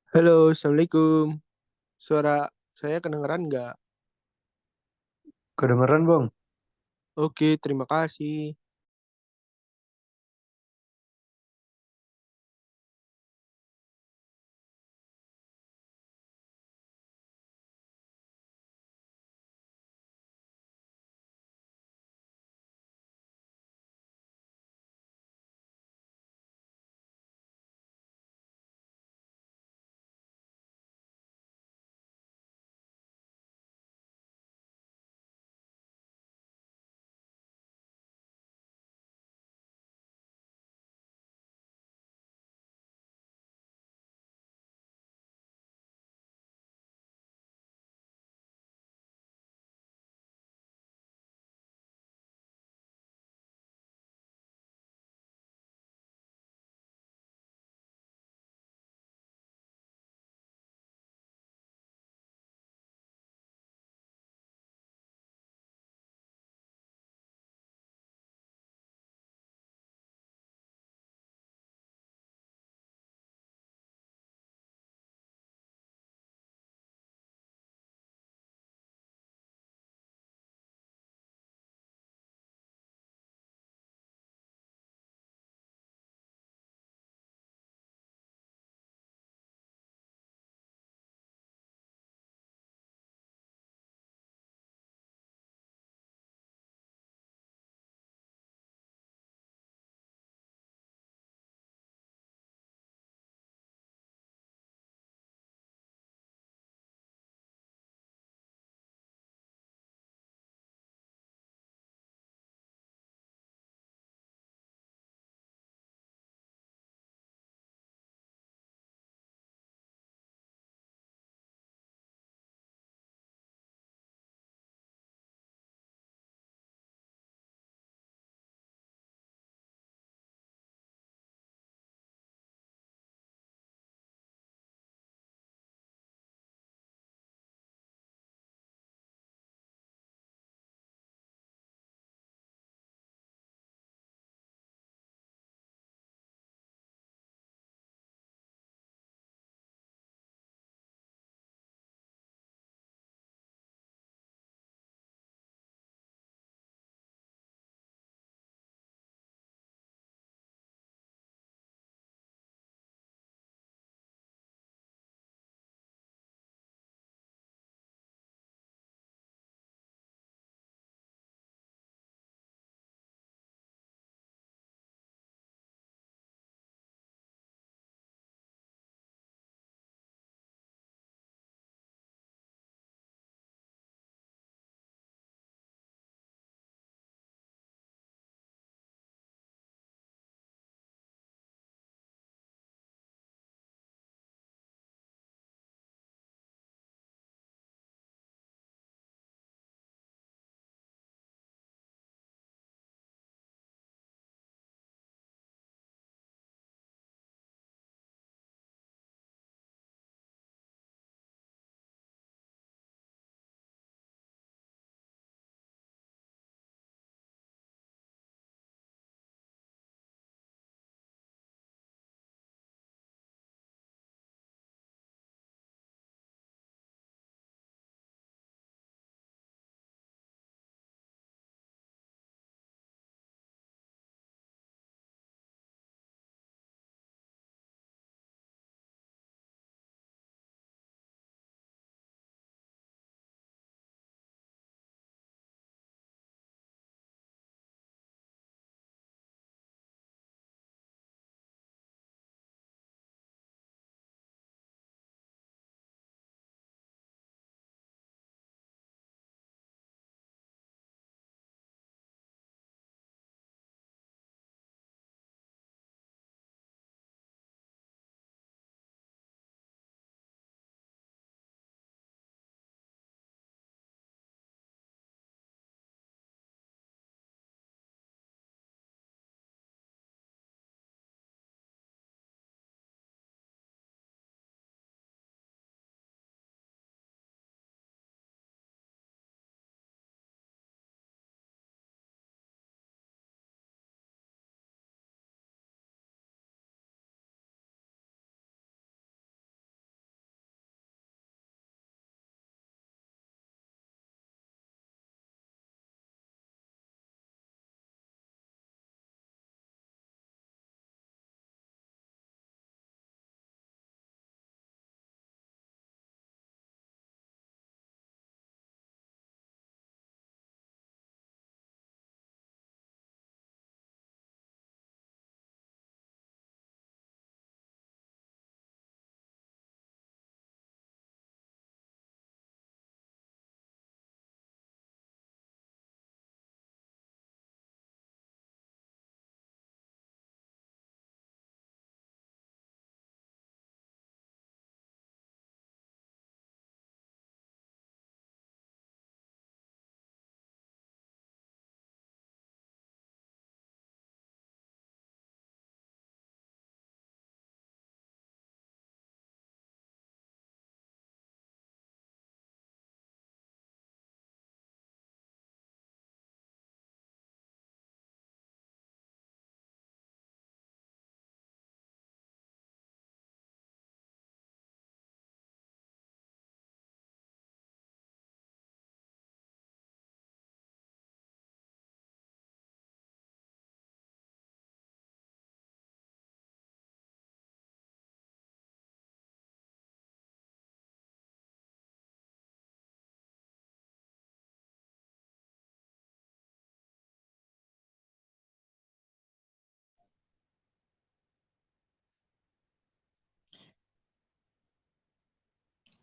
Halo, Assalamualaikum. Suara saya kedengeran nggak? Kedengeran bang? Oke, terima kasih.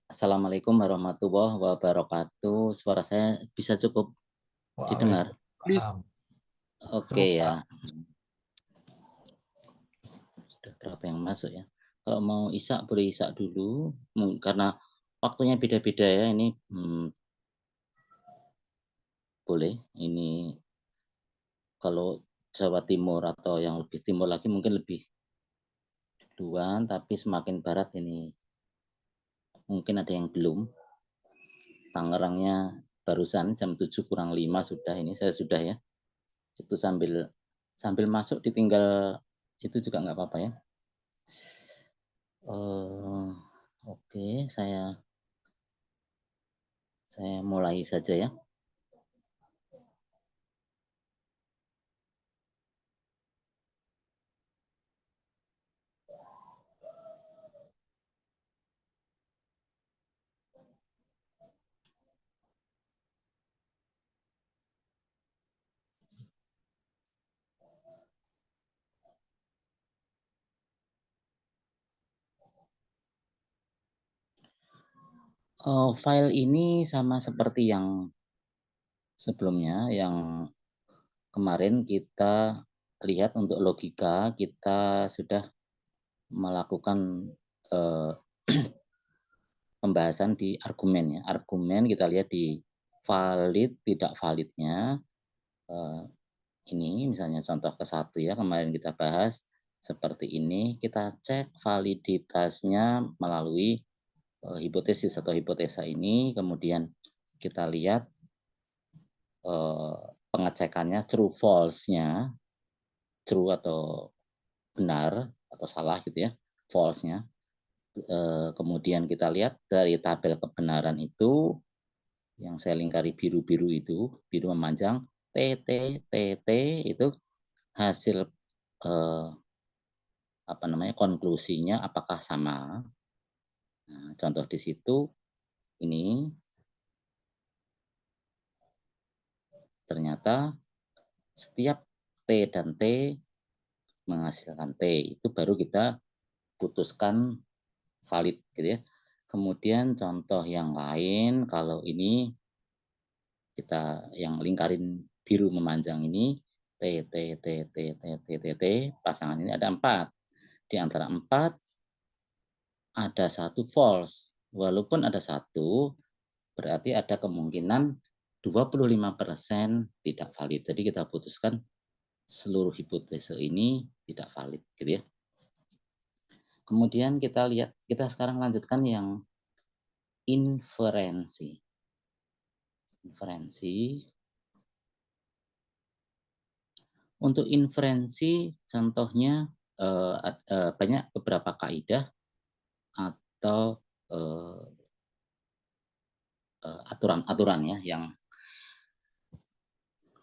Assalamualaikum warahmatullahi wabarakatuh. Suara saya bisa cukup didengar? Waalaikumsalam. Oke Cukup, Pak. ya. Sudah berapa yang masuk ya? Kalau mau isak boleh isak dulu, karena waktunya beda-beda ya ini. Boleh. Ini kalau Jawa Timur atau yang lebih timur lagi mungkin lebih duluan, tapi semakin barat ini mungkin ada yang belum. Tangerangnya barusan jam 7 kurang 5 sudah, ini saya sudah ya. Itu sambil masuk ditinggal itu juga nggak apa-apa ya. Oke, saya mulai saja ya. File ini sama seperti yang sebelumnya, yang kemarin kita lihat untuk logika, kita sudah melakukan eh, pembahasan di argumen ya. Argumen kita lihat di valid tidak validnya. Ini misalnya contoh ke satu ya, kemarin kita bahas seperti ini. Kita cek validitasnya melalui hipotesis atau hipotesa ini, kemudian kita lihat pengecekannya true false-nya, true atau benar atau salah gitu ya, false-nya. Kemudian kita lihat dari tabel kebenaran itu, yang saya lingkari biru-biru itu, biru memanjang, TT, TT itu hasil konklusinya apakah sama. Nah, contoh di situ ini ternyata setiap T dan T menghasilkan T, itu baru kita putuskan valid gitu ya. Kemudian contoh yang lain, kalau ini kita yang lingkarin biru memanjang ini, T, T, T, T, T, T, T, T, pasangan ini ada 4. Di antara 4 ada 1 false. Walaupun ada 1, berarti ada kemungkinan 25% tidak valid. Jadi kita putuskan seluruh hipotese ini tidak valid gitu ya. Kemudian kita sekarang lanjutkan yang inferensi. Untuk inferensi contohnya banyak beberapa kaidah atau aturan-aturan ya yang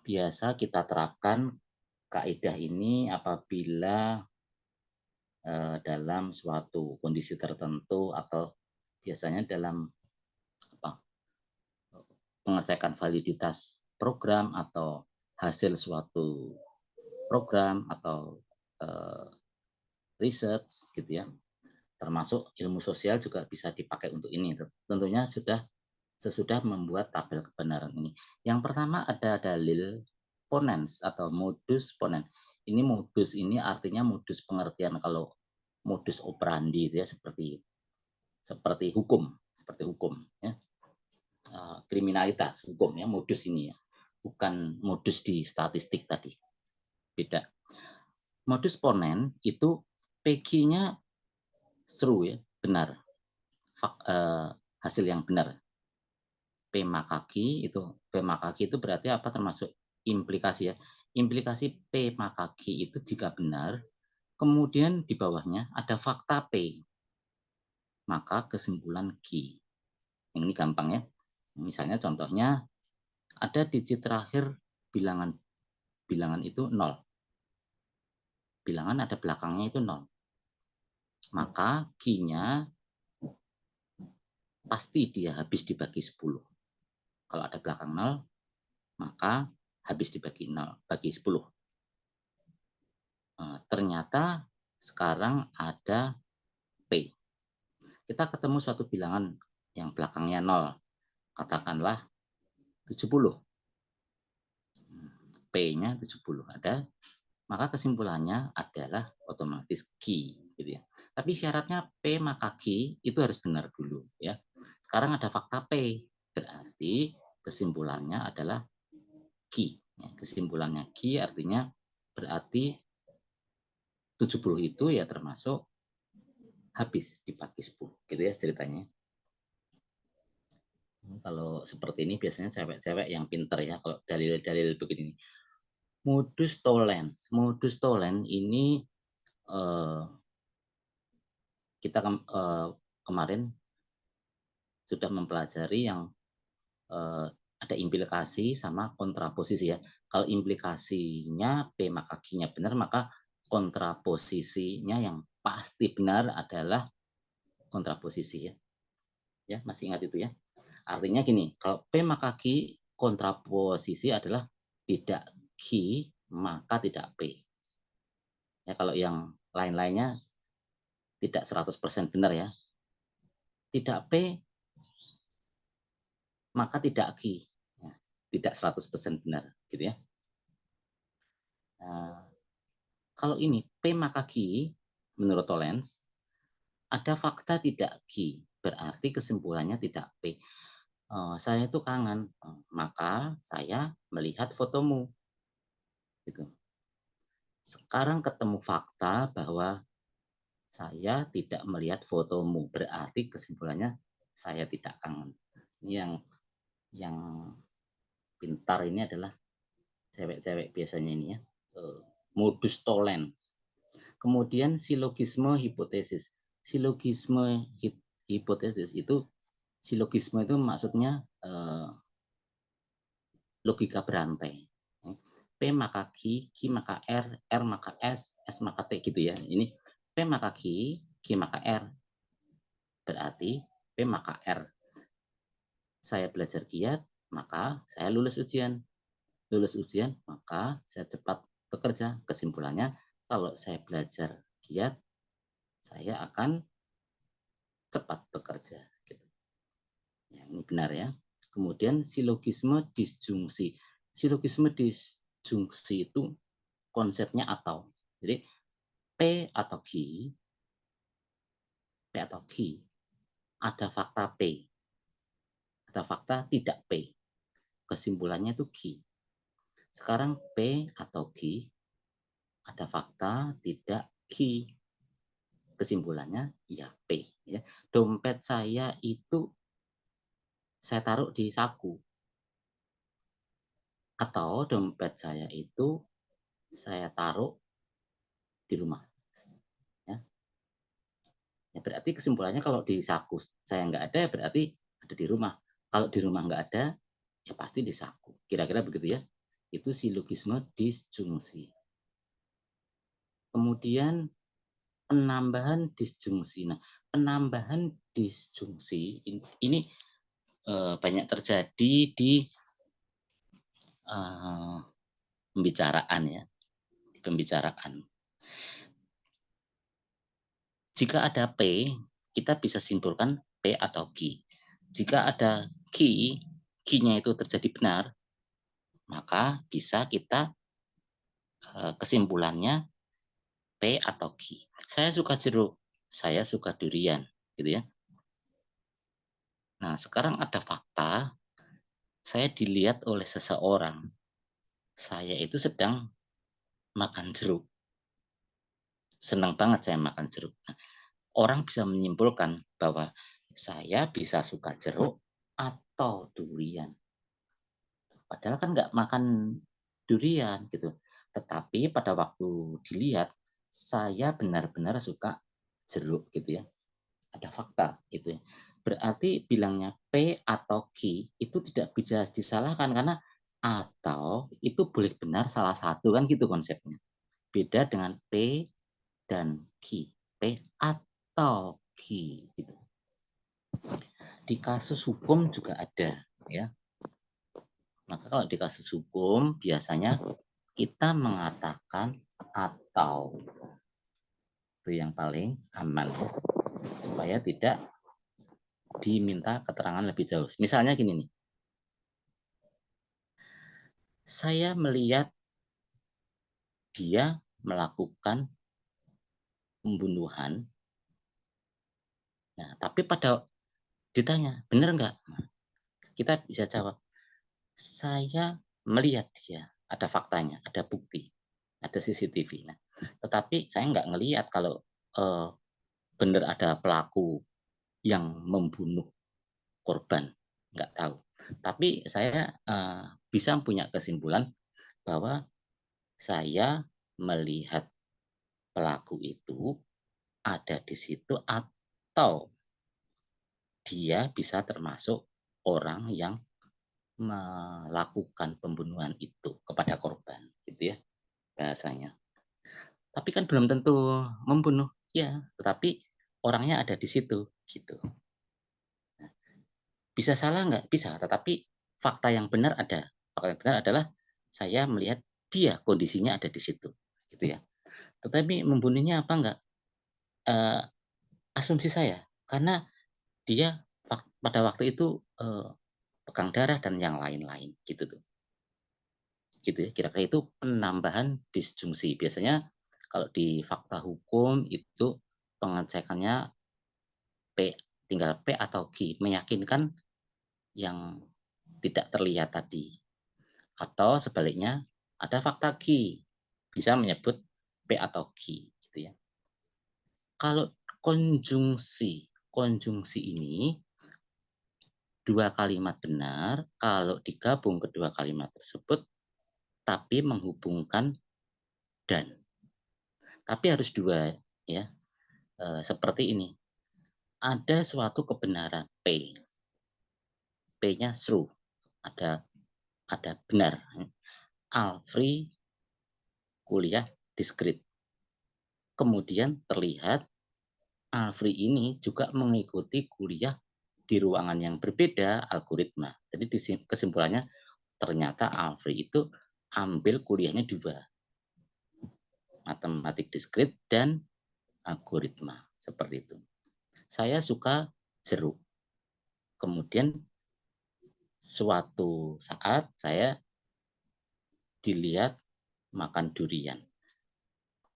biasa kita terapkan. Kaidah ini apabila dalam suatu kondisi tertentu atau biasanya dalam pengecekan validitas program atau hasil suatu program atau research gitu ya, termasuk ilmu sosial juga bisa dipakai untuk ini. Tentunya sesudah membuat tabel kebenaran ini. Yang pertama ada dalil ponens atau modus ponens. Ini modus ini artinya modus pengertian, kalau modus operandi itu ya seperti hukum ya. Kriminalitas hukum ya, modus ini ya. Bukan modus di statistik tadi. Beda. Modus ponen itu PG-nya true ya, benar. Hasil yang benar. P makaki itu berarti apa, termasuk implikasi ya. Implikasi P makaki itu jika benar, kemudian di bawahnya ada fakta P, maka kesimpulan Q. Ini gampang ya. Misalnya contohnya ada digit terakhir bilangan itu 0. Bilangan ada belakangnya itu 0. Maka Q-nya pasti dia habis dibagi 10. Kalau ada belakang 0, maka habis dibagi 10. Ternyata sekarang ada P. Kita ketemu suatu bilangan yang belakangnya 0. Katakanlah 70. P-nya 70 ada, maka kesimpulannya adalah otomatis Q gitu ya. Tapi syaratnya P maka Q itu harus benar dulu ya. Sekarang ada fakta P, berarti kesimpulannya adalah Q. Ya, kesimpulannya Q artinya berarti 70 itu ya termasuk habis dibagi 10 gitu ya ceritanya. Kalau seperti ini biasanya cewek-cewek yang pinter ya kalau dalil-dalil begini. Modus tollens. Modus tollens ini kita kemarin sudah mempelajari yang ada implikasi sama kontraposisi ya. Kalau implikasinya P maka Q-nya benar, maka kontraposisinya yang pasti benar adalah kontraposisi ya. Ya, masih ingat itu ya. Artinya gini, kalau P maka Q, kontraposisi adalah tidak Q maka tidak P. Ya, kalau yang lain-lainnya tidak 100% benar ya. Tidak P maka tidak Q. Ya, tidak 100% benar gitu ya. Nah, kalau ini P maka Q menurut Tollens ada fakta tidak Q, berarti kesimpulannya tidak P. Saya itu kangen, maka saya melihat fotomu. Gitu. Sekarang ketemu fakta bahwa saya tidak melihat fotomu, berarti kesimpulannya saya tidak kangen. Ini yang pintar ini adalah cewek-cewek biasanya ini ya, modus tollens. Kemudian silogisme hipotesis. Silogisme hipotesis itu, silogisme itu maksudnya logika berantai. P maka Q, Q maka R, R maka S, S maka T gitu ya. Ini P maka Q, Q maka R. Berarti P maka R. Saya belajar giat, maka saya lulus ujian. Lulus ujian, maka saya cepat bekerja. Kesimpulannya, kalau saya belajar giat, saya akan cepat bekerja. Gitu. Ya, ini benar ya. Kemudian silogisme disjungsi. Silogisme disjungsi itu konsepnya atau. Jadi P atau Q, P atau Q, ada fakta P, ada fakta tidak P. Kesimpulannya itu Q. Sekarang P atau Q, ada fakta tidak Q. Kesimpulannya ya P. Ya. Dompet saya itu saya taruh di saku. Atau dompet saya itu saya taruh di rumah. Ya. Ya, berarti kesimpulannya kalau di saku saya nggak ada, berarti ada di rumah. Kalau di rumah nggak ada, ya pasti di saku. Kira-kira begitu ya. Itu silogisme disjungsi. Kemudian penambahan disjungsi. Nah, penambahan disjungsi ini banyak terjadi di pembicaraan ya, di pembicaraan. Jika ada P, kita bisa simpulkan P atau Q. Jika ada Q, Q-nya itu terjadi benar, maka bisa kita kesimpulannya P atau Q. Saya suka jeruk, saya suka durian, gitu ya. Nah, sekarang ada fakta, saya dilihat oleh seseorang, saya itu sedang makan jeruk. Senang banget saya makan jeruk. Nah, orang bisa menyimpulkan bahwa saya bisa suka jeruk atau durian. Padahal kan nggak makan durian gitu. Tetapi pada waktu dilihat, saya benar-benar suka jeruk gitu ya. Ada fakta itu ya. Berarti bilangnya P atau Q itu tidak bisa disalahkan karena atau itu boleh benar salah satu kan gitu konsepnya. Beda dengan P dan Q. P atau Q gitu. Di kasus hukum juga ada ya. Maka kalau di kasus hukum biasanya kita mengatakan atau. Itu yang paling aman supaya tidak diminta keterangan lebih jauh. Misalnya gini nih, saya melihat dia melakukan pembunuhan, nah tapi pada ditanya, "Bener nggak?" Nah, kita bisa jawab, "Saya melihat dia, ada faktanya, ada bukti, ada CCTV." Nah, tetapi saya nggak ngelihat kalau, eee, bener ada pelaku yang membunuh korban, nggak tahu. Tapi saya, bisa punya kesimpulan bahwa saya melihat pelaku itu ada di situ atau dia bisa termasuk orang yang melakukan pembunuhan itu kepada korban, gitu ya, bahasanya. Tapi kan belum tentu membunuh, ya, tetapi orangnya ada di situ, gitu. Bisa salah nggak? Bisa, tetapi fakta yang benar ada. Fakta yang benar adalah saya melihat dia kondisinya ada di situ, gitu ya. Tetapi membunuhnya apa enggak? Eee, asumsi saya, karena dia pada waktu itu, pegang darah dan yang lain-lain, gitu tuh. Gitu ya, kira-kira itu penambahan disjungsi. Biasanya kalau di fakta hukum itu pengecekannya P, tinggal P atau Q, meyakinkan yang tidak terlihat tadi. Atau sebaliknya ada fakta Q, bisa menyebut P atau Q, gitu ya. Kalau konjungsi, konjungsi ini dua kalimat benar kalau digabung kedua kalimat tersebut tapi menghubungkan dan. Tapi harus dua ya, seperti ini, ada suatu kebenaran P, P-nya true, ada benar. Alfri kuliah diskrit. Kemudian terlihat Alfri ini juga mengikuti kuliah di ruangan yang berbeda algoritma. Jadi kesimpulannya ternyata Alfri itu ambil kuliahnya dua, matematik diskrit dan algoritma, seperti itu. Saya suka jeruk. Kemudian suatu saat saya dilihat makan durian.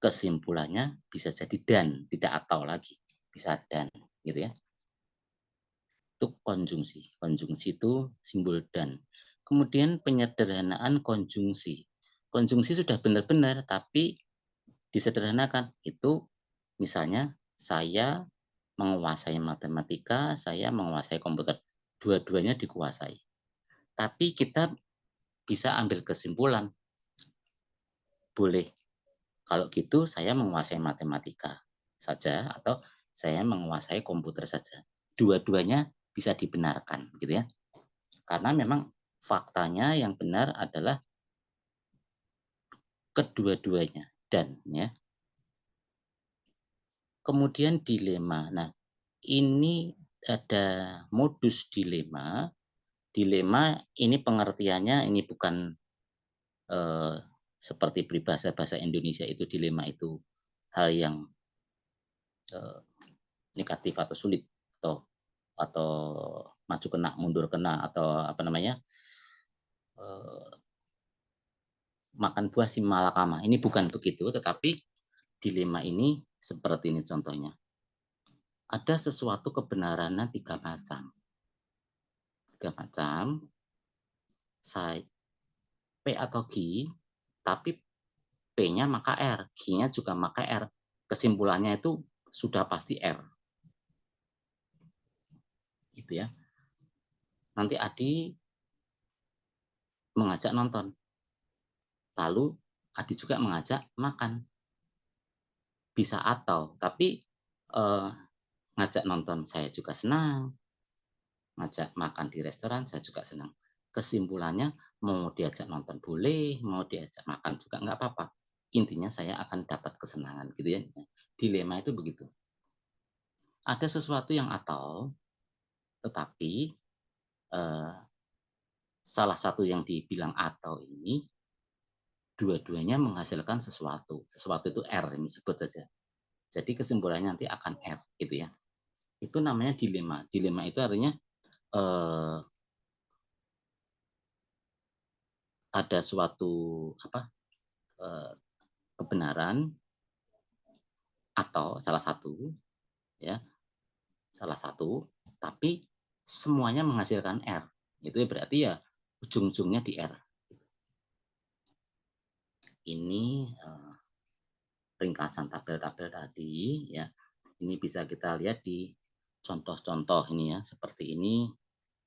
Kesimpulannya bisa jadi dan, tidak atau lagi. Bisa dan, gitu ya. Itu konjungsi. Konjungsi itu simbol dan. Kemudian penyederhanaan konjungsi. Konjungsi sudah benar-benar, tapi disederhanakan. Itu misalnya saya menguasai matematika, saya menguasai komputer. Dua-duanya dikuasai. Tapi kita bisa ambil kesimpulan, boleh kalau gitu saya menguasai matematika saja atau saya menguasai komputer saja. Dua-duanya bisa dibenarkan gitu ya. Karena memang faktanya yang benar adalah kedua-duanya dan ya. Kemudian dilema. Nah, ini ada modus dilema. Dilema ini pengertiannya ini bukan eh, seperti peribahasa bahasa Indonesia itu dilema itu hal yang eh, negatif atau sulit atau maju kena mundur kena atau apa namanya eh, makan buah si malakama ini bukan begitu, tetapi dilema ini seperti ini contohnya, ada sesuatu kebenarannya tiga macam saya P atau Q, tapi P-nya maka R, Q-nya juga maka R, kesimpulannya itu sudah pasti R, gitu ya. Nanti Adi mengajak nonton, lalu Adi juga mengajak makan, bisa atau, tapi ngajak nonton saya juga senang, ngajak makan di restoran saya juga senang. Kesimpulannya mau diajak nonton boleh, mau diajak makan juga nggak apa-apa. Intinya saya akan dapat kesenangan gitu ya. Dilema itu begitu. Ada sesuatu yang atau, tetapi eh, salah satu yang dibilang atau ini dua-duanya menghasilkan sesuatu. Sesuatu itu R, ini sebut saja. Jadi kesimpulannya nanti akan R gitu ya. Itu namanya dilema. Dilema itu artinya ada suatu kebenaran atau ya salah satu, tapi semuanya menghasilkan R. Itu berarti ya ujung-ujungnya di R. Ini ringkasan tabel-tabel tadi ya. Ini bisa kita lihat di contoh-contoh ini ya, seperti ini.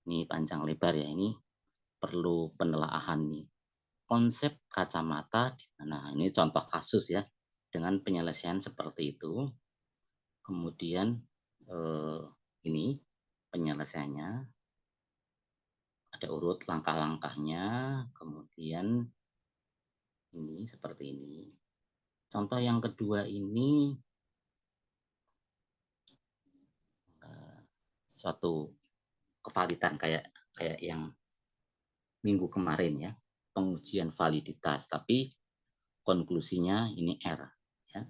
Ini panjang lebar ya, ini perlu penelaahan nih. Konsep kacamata di mana? Ini contoh kasus ya, dengan penyelesaian seperti itu. Kemudian ini penyelesaiannya, ada urut langkah-langkahnya, kemudian ini seperti ini. Contoh yang kedua ini suatu kevalitan kayak yang minggu kemarin ya, pengujian validitas, tapi konklusinya ini R ya.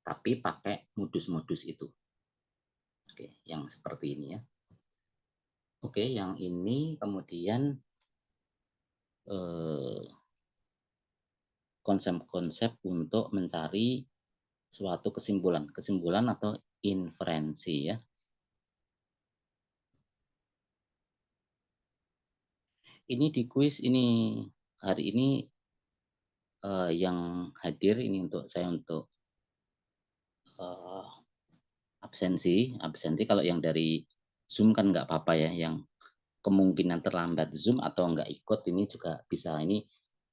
Tapi pakai modus-modus itu. Oke, yang seperti ini ya. Oke, yang ini kemudian konsep-konsep untuk mencari suatu kesimpulan atau inferensi ya. Ini di kuis ini hari ini yang hadir ini untuk saya untuk absensi kalau yang dari Zoom kan nggak apa-apa ya, yang kemungkinan terlambat Zoom atau nggak ikut ini juga bisa. Ini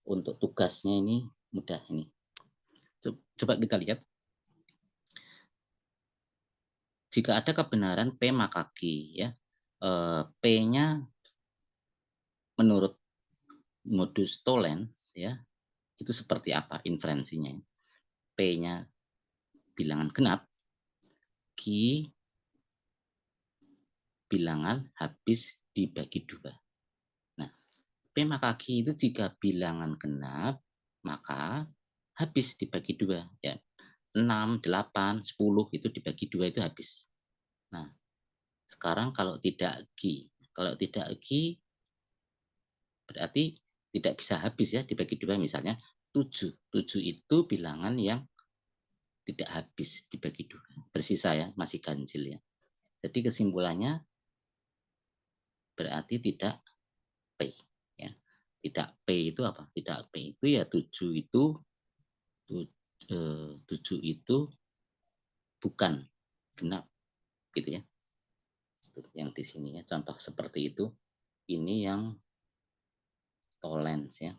untuk tugasnya ini mudah ini. Coba kita lihat. Jika ada kebenaran P maka Q ya. P-nya menurut modus Tollens ya, itu seperti apa inferensinya? P-nya bilangan genap, Q bilangan habis dibagi 2. Nah, P maka Q itu jika bilangan genap, maka habis dibagi 2 ya. 6, 8, 10 itu dibagi 2 itu habis. Nah, sekarang kalau tidak Q berarti tidak bisa habis ya, dibagi 2 misalnya 7. 7 itu bilangan yang tidak habis dibagi 2, bersisa ya, masih ganjil ya. Jadi kesimpulannya berarti tidak P ya. Tidak P itu apa? Tidak P itu ya 7 itu 7 itu bukan genap gitu ya. Yang di sini ya, contoh seperti itu. Ini yang Tollens ya.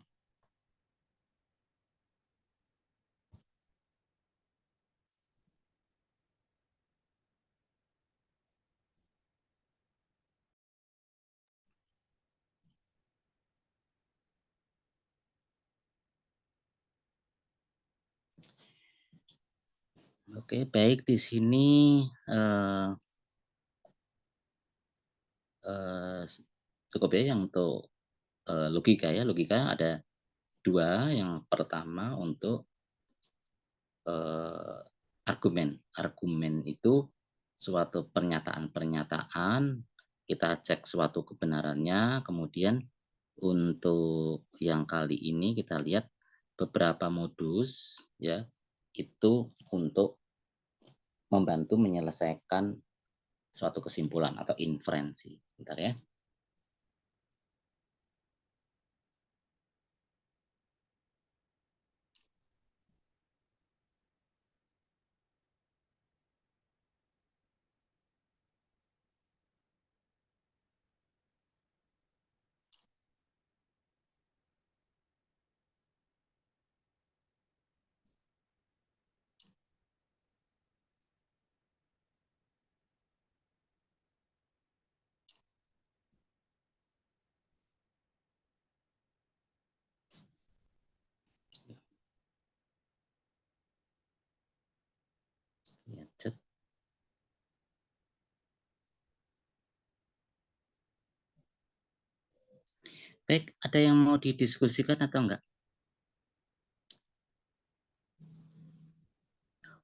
Oke, baik, di sini cukup ya yang untuk logika ya. Logika ada 2. Yang pertama untuk argumen. Argumen itu suatu pernyataan-pernyataan, kita cek suatu kebenarannya, kemudian untuk yang kali ini kita lihat beberapa modus ya, itu untuk membantu menyelesaikan suatu kesimpulan atau inferensi. Bentar ya. Ya, cet. Baik, ada yang mau didiskusikan atau enggak?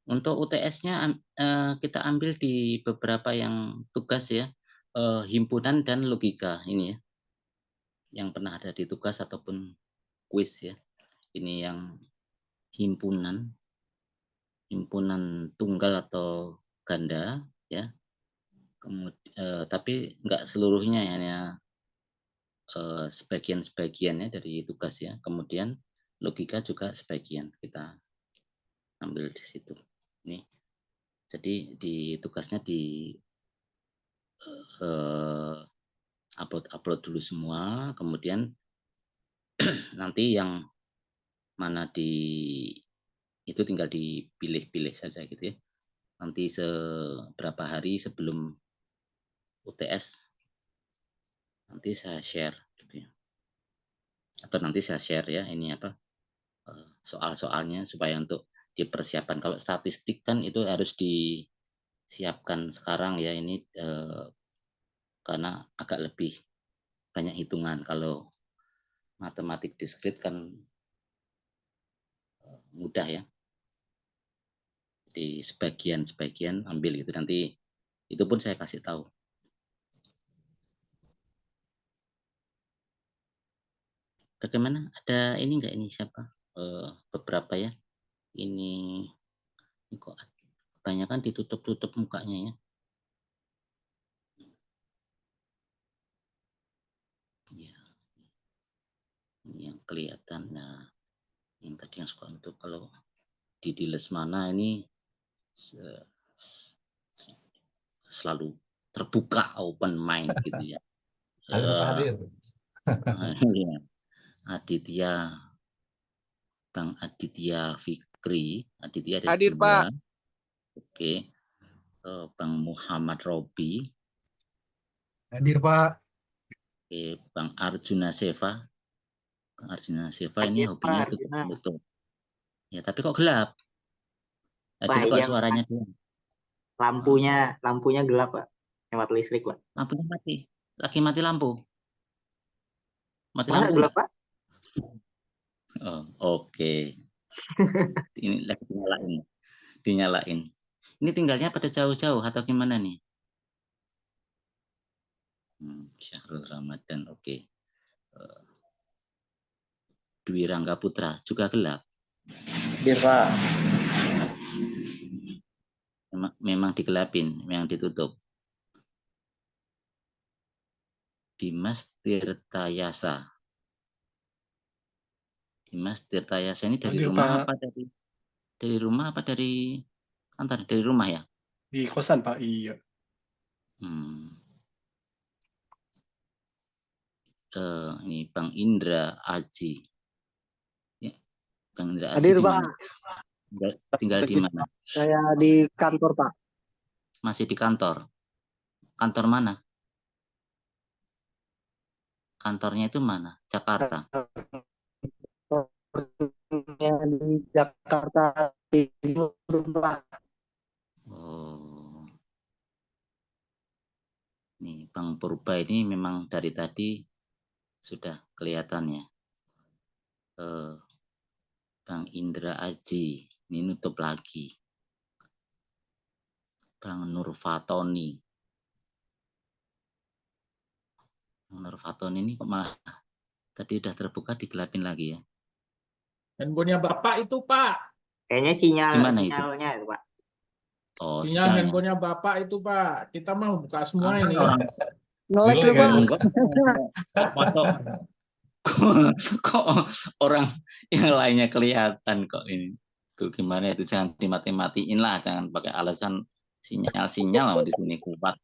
Untuk UTS-nya kita ambil di beberapa yang tugas ya, himpunan dan logika ini ya, yang pernah ada di tugas ataupun kuis ya. Ini yang himpunan, himpunan tunggal atau ganda ya. Tapi nggak seluruhnya ya, hanya sebagian-sebagiannya dari tugas ya. Kemudian logika juga sebagian kita ambil di situ. Ini jadi di tugasnya di upload dulu semua, kemudian nanti yang mana itu tinggal dipilih-pilih saja gitu ya. Nanti seberapa hari sebelum UTS nanti saya share gitu ya. Atau nanti saya share ya ini apa soal-soalnya supaya untuk dipersiapkan. Kalau statistik kan itu harus disiapkan sekarang ya ini karena agak lebih banyak hitungan. Kalau matematik diskrit kan mudah ya. Di sebagian ambil gitu, nanti itu pun saya kasih tahu. Bagaimana, ada ini enggak, ini siapa beberapa ya ini kok kebanyakan ditutup mukanya ya. Ya, ini yang kelihatan. Nah, yang tadi yang suka untuk kalau di Lesmana ini selalu terbuka, open mind gitu ya. Hadir. Iya. Aditya, Bang Aditya Fikri, Aditya ada Hadir, 2. Pak. Oke. Bang Muhammad Robi. Hadir, Pak. Oke, Bang Arjuna Seva. Bang Arjuna Seva ini Hadir, hobinya Pak Arjuna. tutup. Ya, tapi kok gelap? Hadir Pak, kok iya, suaranya doang. lampunya gelap, Pak. Hemat listrik, Pak. Lampunya mati. Lagi mati lampu. Mati Masa lampu gelap, enggak? Pak? Oh, oke. Ini lagi dinyalain. Ini tinggalnya pada jauh-jauh atau gimana nih? Syahrul Ramadan, oke. Dwi Rangga Putra juga gelap. Hadir, Pak. Memang digelapin, memang ditutup. Dimas Tirtayasa. Dimas Tirtayasa ini dari Hadir, rumah Pak. apa dari rumah apa dari kantor? Dari rumah ya? Di kosan, Pak. Iya. Ini Bang Indra Aji. Ya, Bang Indra Aji Hadir, di mana? Pak. Tinggal di mana? Saya di kantor, Pak. Masih di kantor. Kantor mana? Kantornya itu mana? Jakarta. Di Jakarta Timur, Pak. Oh. Nih, Bang Purba ini memang dari tadi sudah kelihatannya. Bang Indra Aji, ini nutup lagi. Bang Nur Fatoni. Bang Nur Fatoni ini kok malah tadi udah terbuka digelapin lagi ya. Handphonenya Bapak itu, Pak. Kayaknya sinyalnya itu, Pak. Oh, Sinyal handphonenya Bapak itu, Pak. Kita mau buka semua ini. Ngelek tuh, Pak. Masuk. Kok orang yang lainnya kelihatan kok ini. Tuh gimana itu, jangan dimati-matiin lah, jangan pakai alasan sinyal di sini kuat.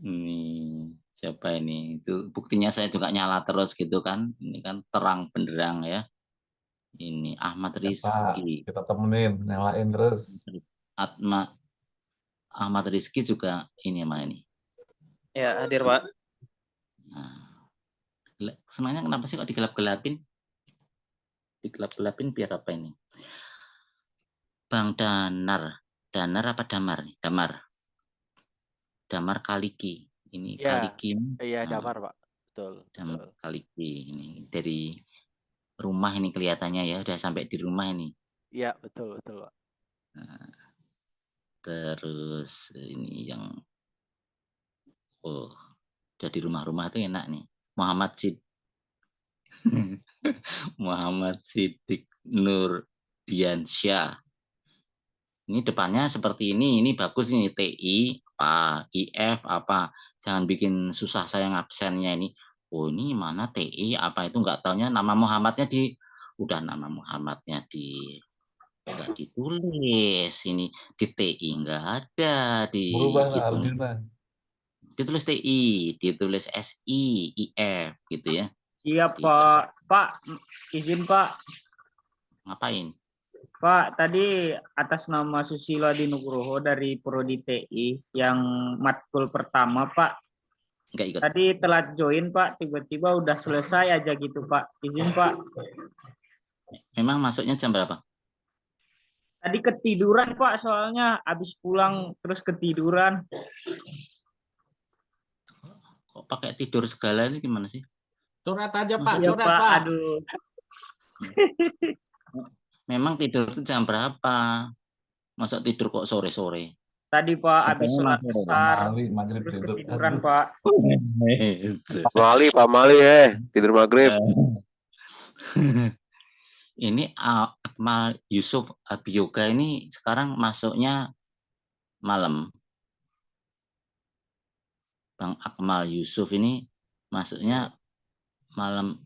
Ini siapa ini? Itu buktinya saya juga nyala terus gitu kan. Ini kan terang benderang ya. Ini Ahmad Rizky. Kita temenin, nyalain terus. Ahmad Rizky juga ini mana ini? Ya, hadir, Pak. Nah, senangnya kenapa sih kok digelap-gelapin? Digelap-gelapin biar apa ini? Bang Danar apa Damar? Damar Kaliki. Ini ya, Kaliki. Iya, Damar, Pak. Betul. Damar Kaliki ini dari rumah ini kelihatannya ya, udah sampai di rumah ini. Iya, betul, Pak. Nah, Terus ini yang jadi rumah-rumah itu enak nih. Muhammad Siddiq Nur Diansyah. Ini depannya seperti ini bagus ini TI apa IF apa, jangan bikin susah saya ngabsennya ini. Oh ini mana TI apa itu nggak taunya nama Muhammadnya nama Muhammadnya nggak ditulis ini di TI nggak ada di Berubah Pak itu Arjun Pak. ditulis TI ditulis SI IF gitu ya. Iya Jadi, Pak, izin Pak. ngapain? Pak, tadi atas nama Susilo Adi Nugroho dari Prodi TI yang matkul pertama Pak. Nggak ikut. Tadi telat join Pak, tiba-tiba udah selesai aja gitu Pak. Izin Pak. Memang masuknya jam berapa? Tadi ketiduran Pak, soalnya habis pulang terus ketiduran. Kok pakai tidur segala ini gimana sih? Surat aja Pak, Iya surat Pak, Pak. aduh. Memang tidur itu jam berapa? Masa tidur kok sore-sore? Tadi Pak habis sholat asar Maghrib terus tidur. ketiduran Aduh. Pak. Pak Mali tidur maghrib. Ini Akmal Yusuf Abioga ini sekarang masuknya malam. Bang Akmal Yusuf ini masuknya malam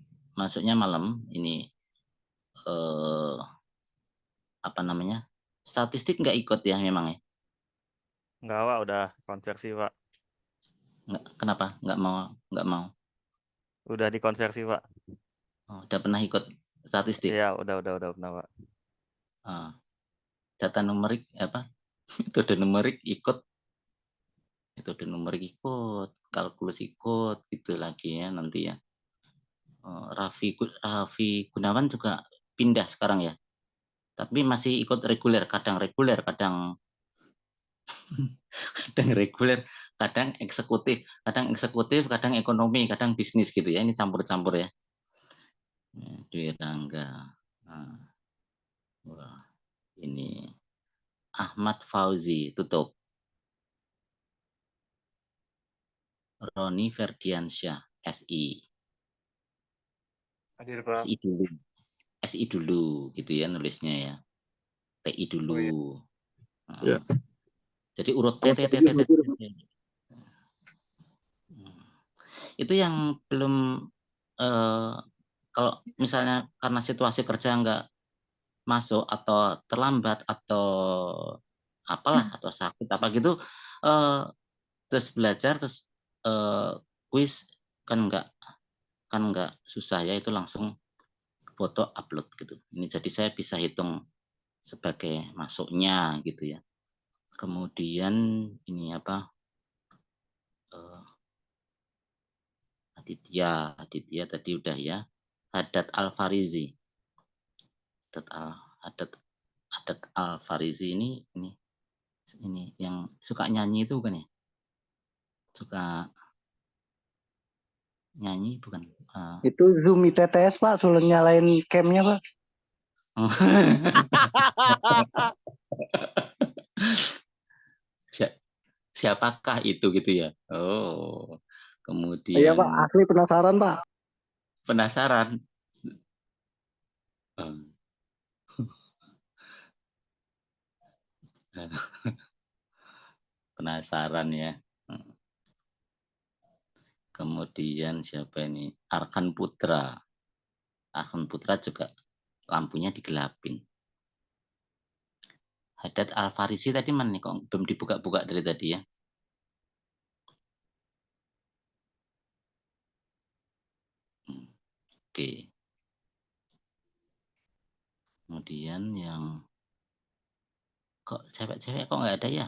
ini apa namanya? Statistik nggak ikut ya memang ya? Enggak, Pak, udah konversi, Pak. Nggak, kenapa? Nggak mau. Udah dikonversi, Pak. Oh, udah pernah ikut statistik? Iya, udah pernah, Pak. Data numerik apa? Metode numerik ikut. Metode numerik ikut, kalkulus ikut gitu lagi ya nanti ya. Raffi Gunawan juga pindah sekarang ya. Tapi masih ikut reguler, kadang reguler, kadang eksekutif, kadang ekonomi, kadang bisnis gitu ya. Ini campur-campur ya. Dwi Rangga. Wah, ini Ahmad Fauzi tutup. Roni Ferdiansyah SI. Hadir, Pak. SI dulu gitu ya nulisnya ya. TI dulu. Oh, iya. Jadi urut itu yang belum kalau misalnya karena situasi kerja nggak masuk atau terlambat atau apalah atau sakit apa gitu terus belajar terus kuis kan nggak susah ya, itu langsung foto upload gitu. Ini jadi saya bisa hitung sebagai masuknya gitu ya. Kemudian ini apa? Aditya tadi udah ya. Haddad Al-Farizi. Haddad Al-Farizi ini yang suka nyanyi itu bukan ya? Suka nyanyi bukan? Itu Zoom ITTS Pak, suruh nyalain cam-nya Pak. Siapakah itu gitu ya? Oh, kemudian. Iya Pak, asli penasaran Pak. Penasaran. Penasaran ya. Kemudian siapa ini? Arkan Putra. Arkan Putra juga lampunya digelapin. Haddad Al-Farisi tadi mana nih? Kok belum dibuka-buka dari tadi ya? Oke. Kemudian yang kok cewek-cewek kok nggak ada ya?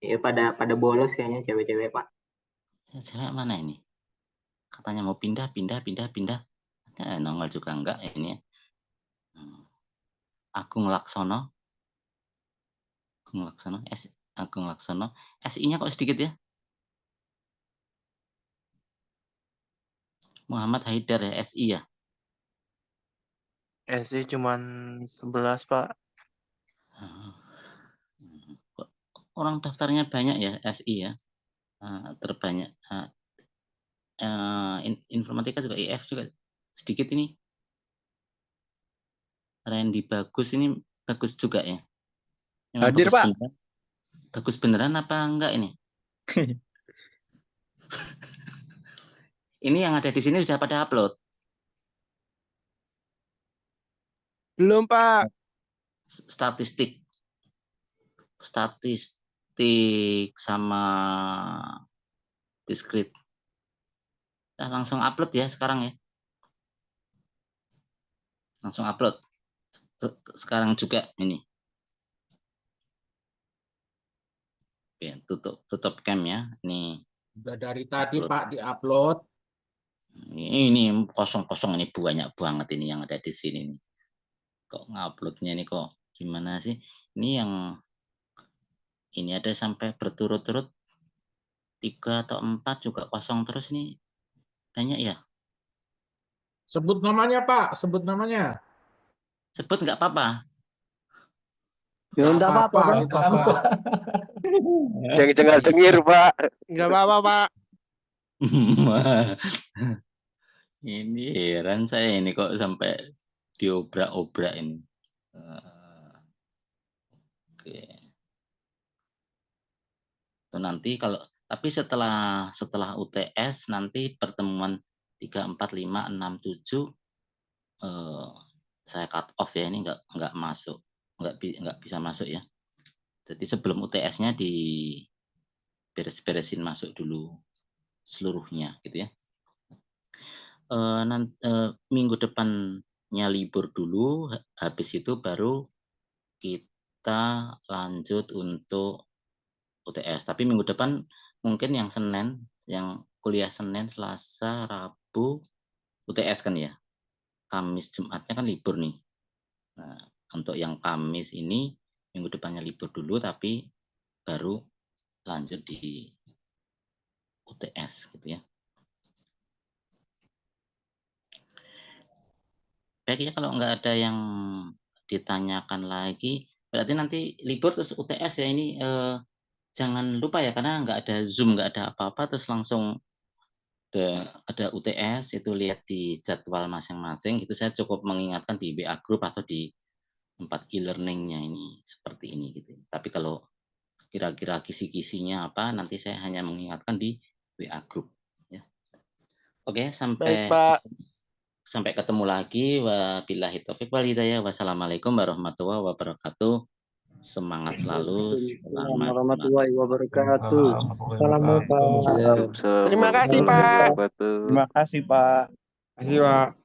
Iya pada bolos kayaknya cewek-cewek Pak. Cewek mana ini? Katanya mau pindah. Nongol juga enggak ini. Agung Laksono. SI-nya kok sedikit ya? Muhammad Haidar ya, SI ya? SI cuman 11, Pak. orang daftarnya banyak ya SI ya. Terbanyak informatika juga IF juga sedikit ini. Randy bagus ini bagus juga ya. Memang Hadir, bagus Pak. beneran. Bagus beneran apa enggak ini? Ini yang ada di sini sudah pada upload. Belum, Pak. Statistik sama diskrit. Nah, langsung upload ya sekarang ya. Langsung upload. Sekarang juga ini. Oke, tutup cam ya. Nih. Udah dari tadi Upload. Pak diupload. Ini kosong-kosong ini banyak banget ini yang ada di sini nih. Kok nguploadnya ini kok gimana sih? Ini yang ini ada sampai berturut-turut 3 atau 4 juga kosong terus nih. Banyak ya? Sebut namanya Pak, sebut namanya. Sebut nggak apa-apa. Ya Nggak enggak apa-apa, Pak. kita Pak. Yang cengar-cengir, Pak. Nggak apa-apa, Pak. Ini heran saya ini kok sampai diobrak-obrak ini. Oke. Itu nanti kalau tapi setelah UTS nanti pertemuan 3, 4, 5, 6, 7 saya cut off ya, ini nggak masuk, nggak bisa masuk ya. Jadi sebelum UTS-nya di beres-beresin masuk dulu seluruhnya gitu ya. Minggu depannya libur dulu, habis itu baru kita lanjut untuk UTS. Tapi minggu depan mungkin yang Senin, yang kuliah Senin, Selasa, Rabu, UTS kan ya. Kamis, Jumatnya kan libur nih. Nah, untuk yang Kamis ini minggu depannya libur dulu, tapi baru lanjut di UTS gitu ya. Baik ya, kalau nggak ada yang ditanyakan lagi, berarti nanti libur terus UTS ya ini. Jangan lupa ya, karena nggak ada Zoom, nggak ada apa-apa, terus langsung ada UTS, itu lihat di jadwal masing-masing. Itu saya cukup mengingatkan di WA Group atau di tempat e-learningnya ini seperti ini gitu. Tapi kalau kira-kira kisi-kisinya apa, nanti saya hanya mengingatkan di WA Group. Ya. Oke, Baik, Pak. sampai ketemu lagi. Wabillahi taufiq wal hidayah. Wassalamualaikum warahmatullahi wabarakatuh. Semangat selalu. Assalamualaikum Selamat warahmatullahi wabarakatuh. Salam, Pak. Waalaikumsalam Terima kasih, warahmatullahi Pak. wabarakatuh. Terima kasih, Pak. Kasih, Pak.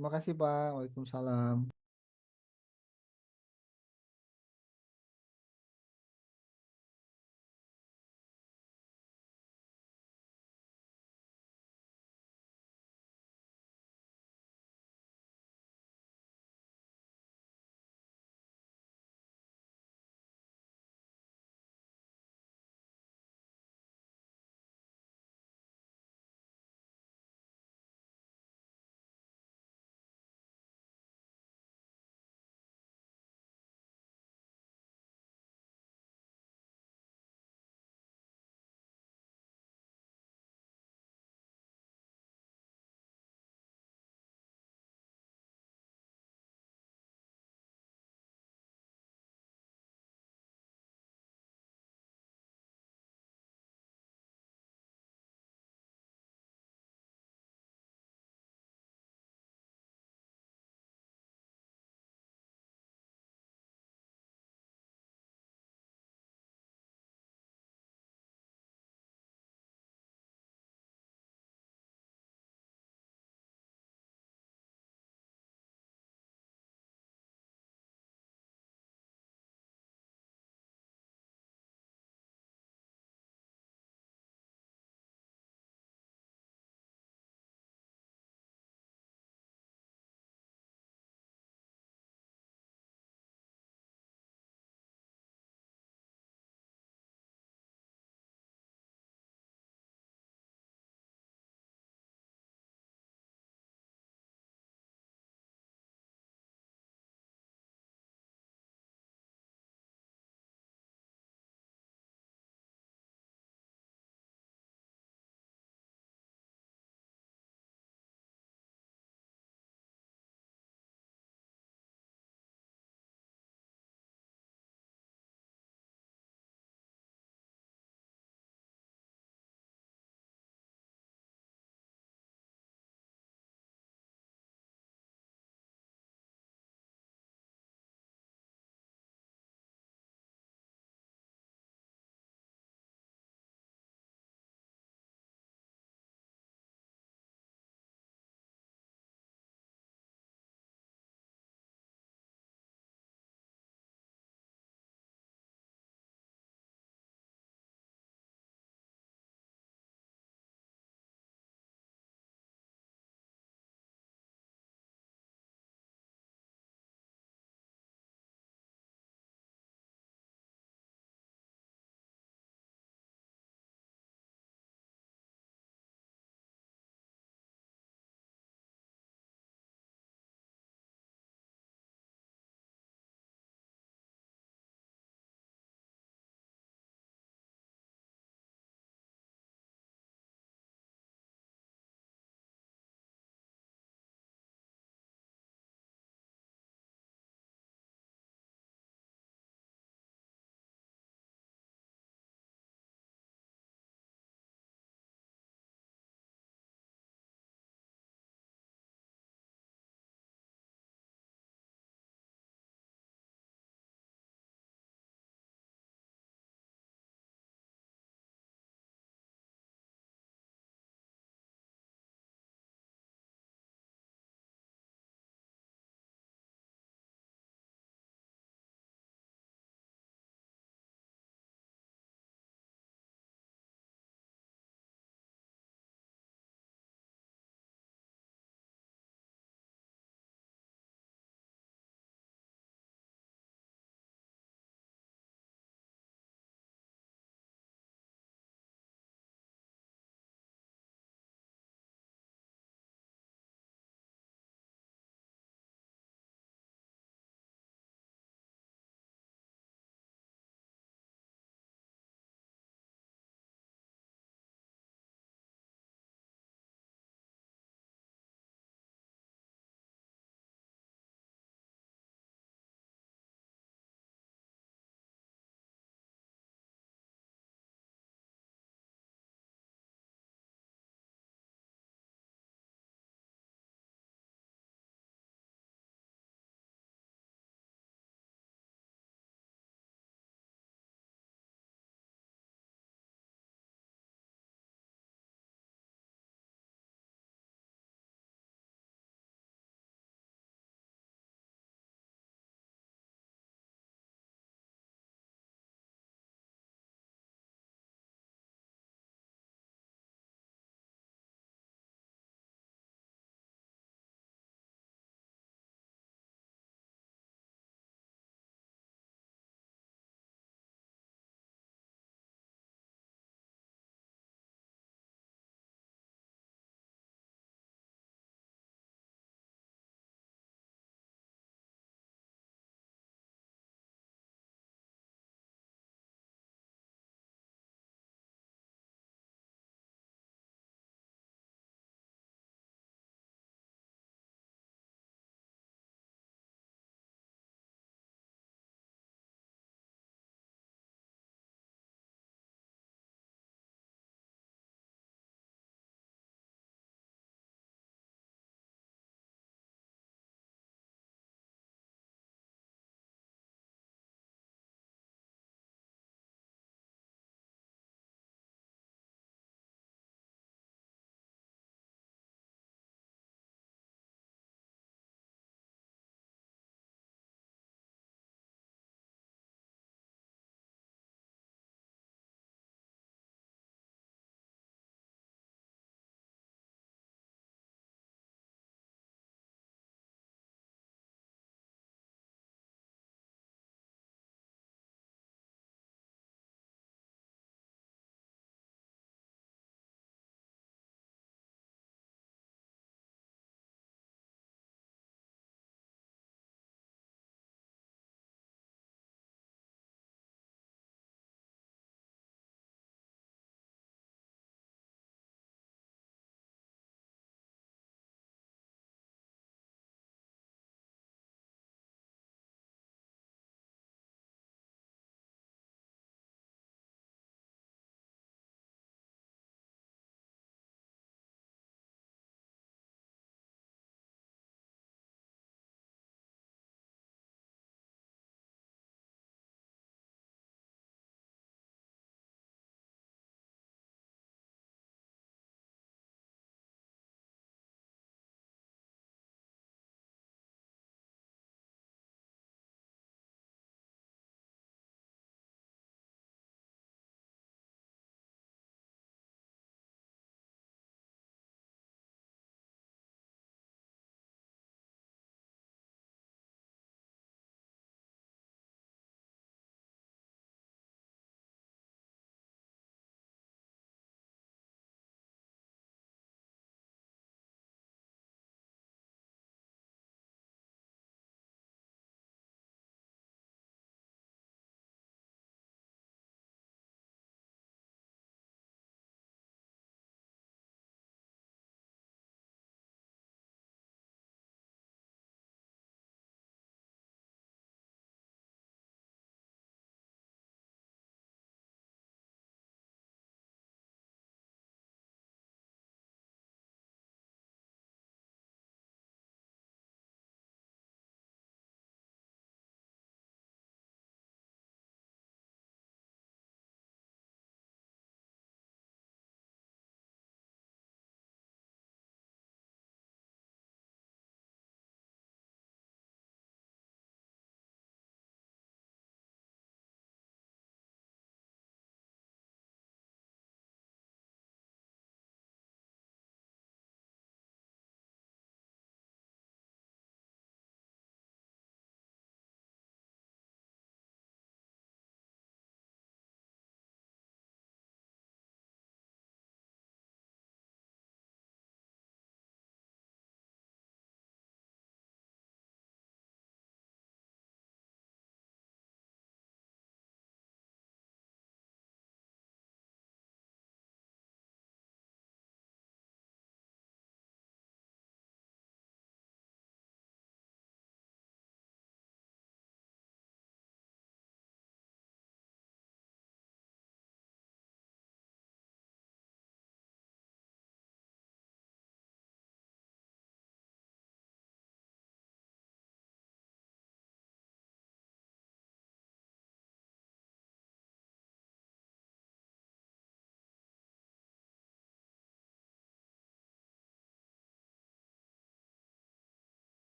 Terima kasih Pak. Waalaikumsalam.